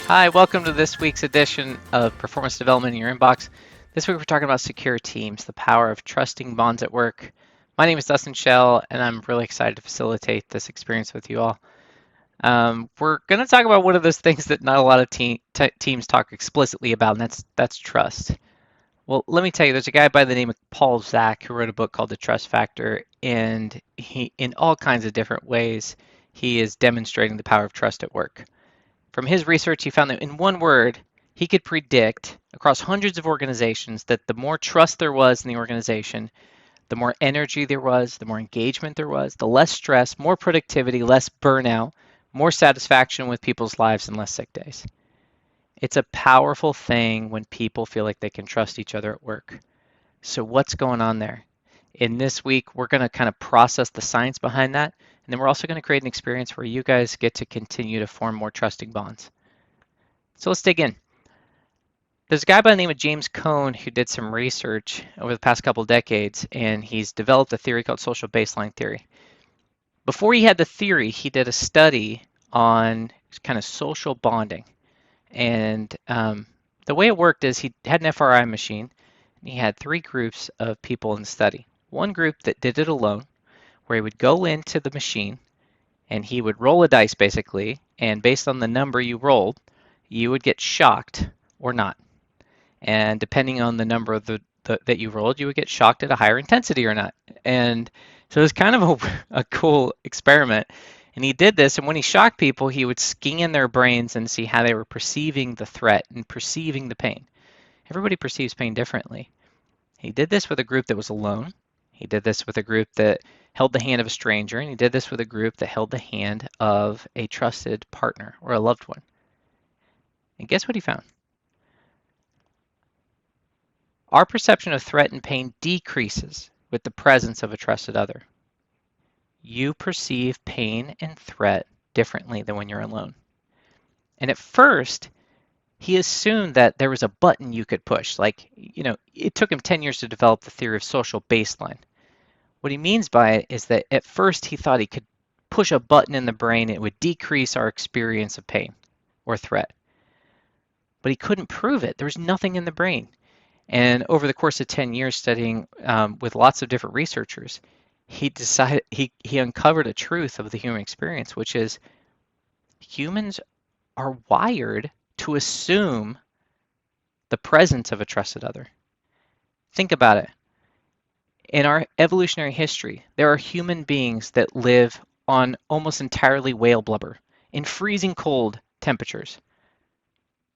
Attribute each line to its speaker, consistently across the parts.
Speaker 1: Hi, welcome to this week's edition of Performance Development in Your Inbox. This week we're talking about secure teams, the power of trusting bonds at work. My name is Dustin Shell, and I'm really excited to facilitate this experience with you all. We're going to talk about one of those things that not a lot of teams talk explicitly about, and that's trust. Well, let me tell you, there's a guy by the name of Paul Zak who wrote a book called The Trust Factor, and he, in all kinds of different ways, he is demonstrating the power of trust at work. From his research, he found that in one word, he could predict across hundreds of organizations that the more trust there was in the organization, the more energy there was, the more engagement there was, the less stress, more productivity, less burnout, more satisfaction with people's lives, and less sick days. It's a powerful thing when people feel like they can trust each other at work. So, what's going on there? In this week, we're going to kind of process the science behind that. And then we're also going to create an experience where you guys get to continue to form more trusting bonds. So let's dig in. There's a guy by the name of James Cone who did some research over the past couple of decades, and he's developed a theory called social baseline theory. Before he had the theory, he did a study on kind of social bonding. And the way it worked is he had an FRI machine, and he had three groups of people in the study. One group that did it alone, where he would go into the machine and he would roll a dice basically, and based on the number you rolled, you would get shocked or not. And depending on the number of that you rolled, you would get shocked at a higher intensity or not. And so it was kind of a cool experiment. And he did this, and when he shocked people, he would scan their brains and see how they were perceiving the threat and perceiving the pain. Everybody perceives pain differently. He did this with a group that was alone. He did this with a group that held the hand of a stranger, and he did this with a group that held the hand of a trusted partner or a loved one. And guess what he found? Our perception of threat and pain decreases with the presence of a trusted other. You perceive pain and threat differently than when you're alone. And at first, he assumed that there was a button you could push. Like, it took him 10 years to develop the theory of social baseline. What he means by it is that at first he thought he could push a button in the brain and it would decrease our experience of pain or threat. But he couldn't prove it. There was nothing in the brain. And over the course of 10 years studying with lots of different researchers, he uncovered a truth of the human experience, which is humans are wired to assume the presence of a trusted other. Think about it. In our evolutionary history, there are human beings that live on almost entirely whale blubber in freezing cold temperatures.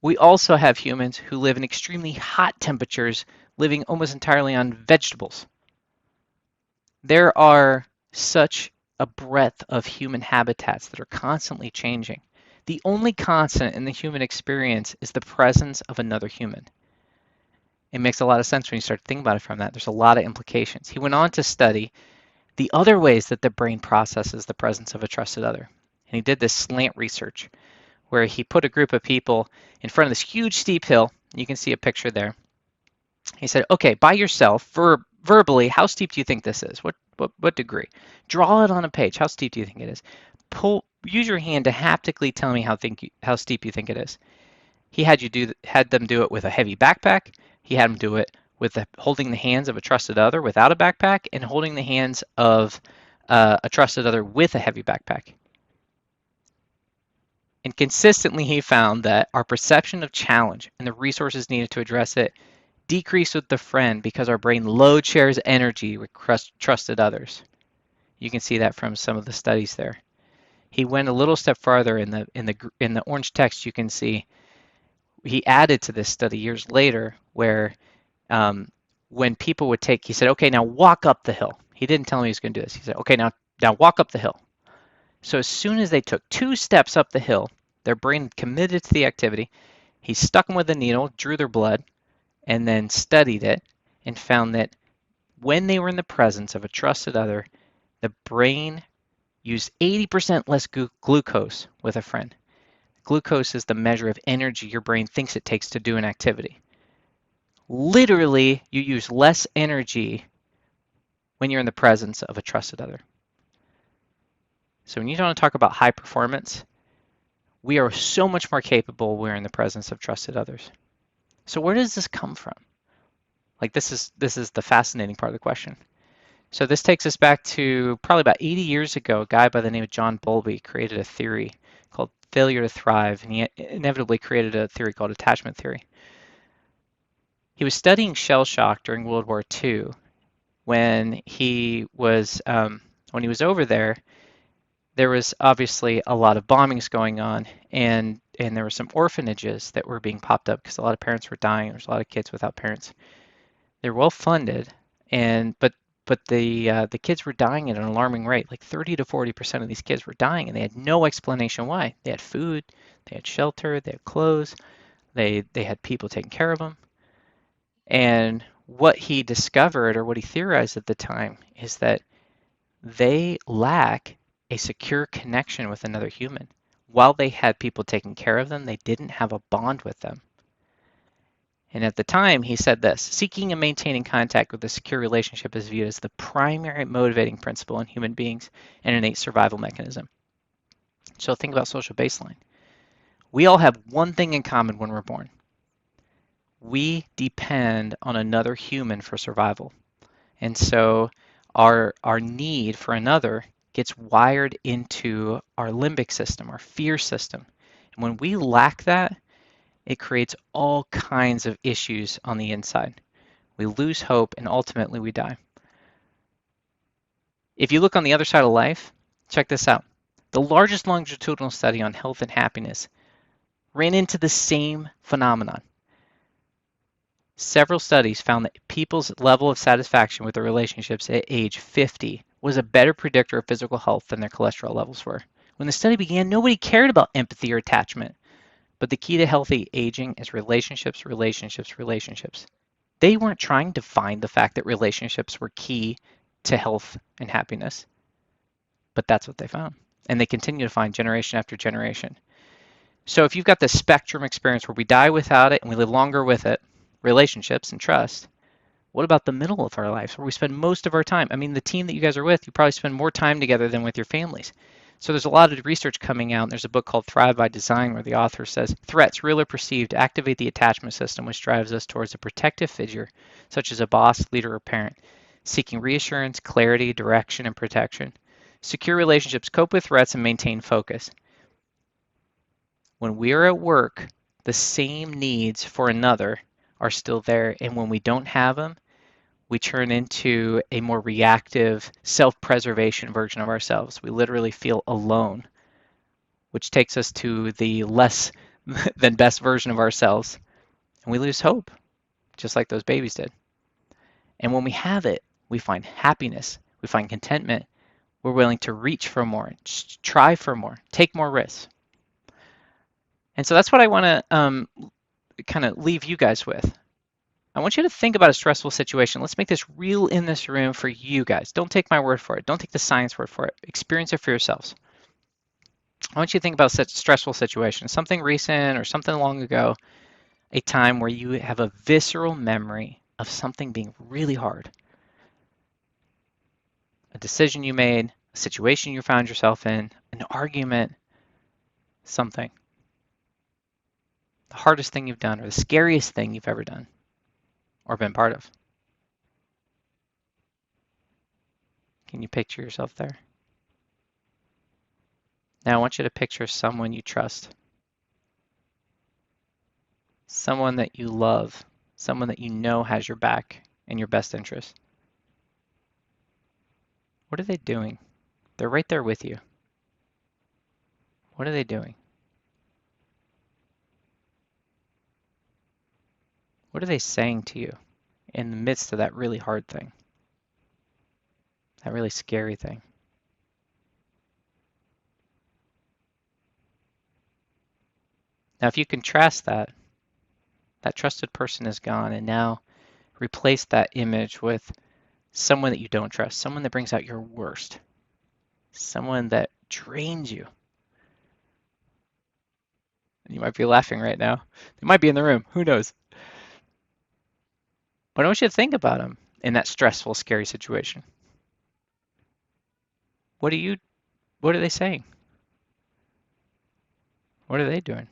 Speaker 1: We also have humans who live in extremely hot temperatures, living almost entirely on vegetables. There are such a breadth of human habitats that are constantly changing. The only constant in the human experience is the presence of another human. It makes a lot of sense when you start thinking about it from that. There's a lot of implications. He went on to study the other ways that the brain processes the presence of a trusted other. And he did this slant research where he put a group of people in front of this huge steep hill. You can see a picture there. He said, okay, by yourself, verbally, how steep do you think this is? What degree? Draw it on a page. How steep do you think it is? Use your hand to haptically tell me how steep you think it is. He had them do it with a heavy backpack. He had them do it with holding the hands of a trusted other without a backpack, and holding the hands of a trusted other with a heavy backpack. And consistently, he found that our perception of challenge and the resources needed to address it decreased with the friend because our brain load shares energy with trusted others. You can see that from some of the studies there. He went a little step farther in the orange text. You can see he added to this study years later where when people would he said, okay, now walk up the hill. He didn't tell me he was going to do this. He said, okay, now walk up the hill. So as soon as they took 2 steps up the hill, their brain committed to the activity. He stuck them with a needle, drew their blood, and then studied it and found that when they were in the presence of a trusted other, the brain used 80% less glucose with a friend. Glucose is the measure of energy your brain thinks it takes to do an activity. Literally, you use less energy when you're in the presence of a trusted other. So when you want to talk about high performance, We are so much more capable when we're in the presence of trusted others. So where does this come from? Like this is the fascinating part of the question. So this takes us back to probably about 80 years ago. A guy by the name of John Bowlby created a theory called failure to thrive, and he inevitably created a theory called attachment theory. He was studying shell shock during World War II when he was over there. There was obviously a lot of bombings going on, and there were some orphanages that were being popped up because a lot of parents were dying. There was a lot of kids without parents. They're well funded, and but the kids were dying at an alarming rate. Like 30 to 40% of these kids were dying, and they had no explanation why. They had food, they had shelter, they had clothes, they had people taking care of them. And what he discovered, or what he theorized at the time, is that they lack a secure connection with another human. While they had people taking care of them, they didn't have a bond with them. And at the time, he said this: seeking and maintaining contact with a secure relationship is viewed as the primary motivating principle in human beings and innate survival mechanism. So think about social baseline. We all have one thing in common when we're born. We depend on another human for survival. And so our need for another gets wired into our limbic system, our fear system. And when we lack that, it creates all kinds of issues on the inside. We lose hope, and ultimately we die. If you look on the other side of life, check this out. The largest longitudinal study on health and happiness ran into the same phenomenon. Several studies found that people's level of satisfaction with their relationships at age 50 was a better predictor of physical health than their cholesterol levels were. When the study began, nobody cared about empathy or attachment. But the key to healthy aging is relationships, relationships, relationships. They weren't trying to find the fact that relationships were key to health and happiness, but that's what they found. And they continue to find generation after generation. So if you've got this spectrum experience where we die without it and we live longer with it, relationships and trust, what about the middle of our lives where we spend most of our time? I mean, the team that you guys are with, you probably spend more time together than with your families. So there's a lot of research coming out, and there's a book called Thrive by Design where the author says threats, real or perceived, activate the attachment system, which drives us towards a protective figure, such as a boss, leader, or parent, seeking reassurance, clarity, direction, and protection. Secure relationships cope with threats and maintain focus. When we're at work, the same needs for another are still there, and when we don't have them, we turn into a more reactive, self-preservation version of ourselves. We literally feel alone, which takes us to the less than best version of ourselves, and we lose hope, just like those babies did. And when we have it, we find happiness, we find contentment, we're willing to reach for more, try for more, take more risks. And so that's what I want to kind of leave you guys with. I want you to think about a stressful situation. Let's make this real in this room for you guys. Don't take my word for it. Don't take the science word for it. Experience it for yourselves. I want you to think about such a stressful situation, something recent or something long ago, a time where you have a visceral memory of something being really hard. A decision you made, a situation you found yourself in, an argument, something. The hardest thing you've done or the scariest thing you've ever done or been part of. Can you picture yourself there? Now I want you to picture someone you trust, someone that you love, someone that you know has your back and your best interest. What are they doing? They're right there with you. What are they doing? What are they saying to you in the midst of that really hard thing, that really scary thing? Now, if you contrast that, that trusted person is gone, and now replace that image with someone that you don't trust, someone that brings out your worst, someone that drains you. You might be laughing right now. They might be in the room. Who knows? But I want you to think about them in that stressful, scary situation. What are they saying? What are they doing?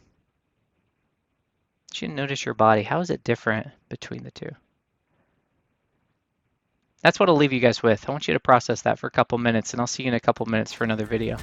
Speaker 1: You should notice your body. How is it different between the two? That's what I'll leave you guys with. I want you to process that for a couple minutes, and I'll see you in a couple minutes for another video.